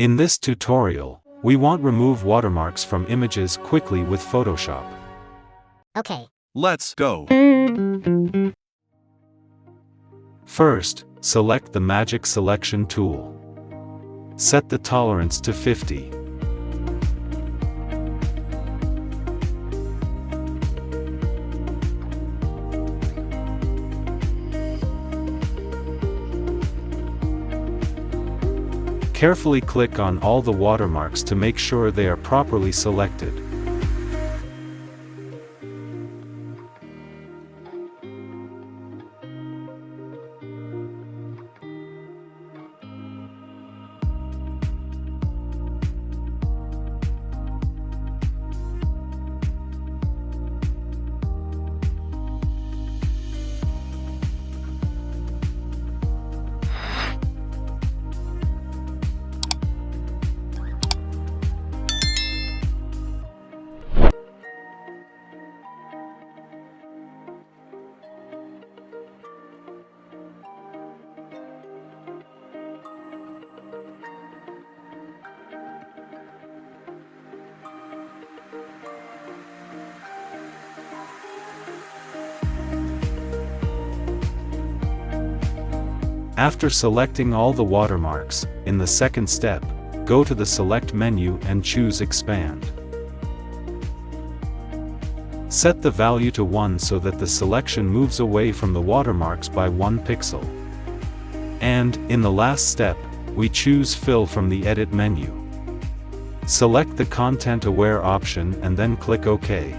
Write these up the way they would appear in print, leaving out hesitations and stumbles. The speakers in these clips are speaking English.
In this tutorial, we want to remove watermarks from images quickly with Photoshop. Okay. Let's go. First, select the Magic Selection tool. Set the tolerance to 50. Carefully click on all the watermarks to make sure they are properly selected. After selecting all the watermarks, in the second step, go to the Select menu and choose Expand. Set the value to 1 so that the selection moves away from the watermarks by 1 pixel. And, in the last step, we choose Fill from the Edit menu. Select the Content Aware option and then click OK.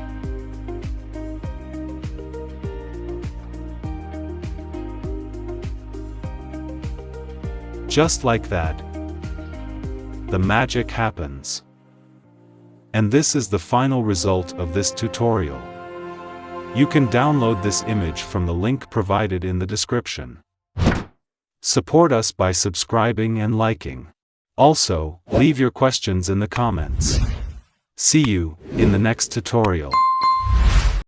Just like that, the magic happens. And this is the final result of this tutorial. You can download this image from the link provided in the description. Support us by subscribing and liking. Also, leave your questions in the comments. See you in the next tutorial.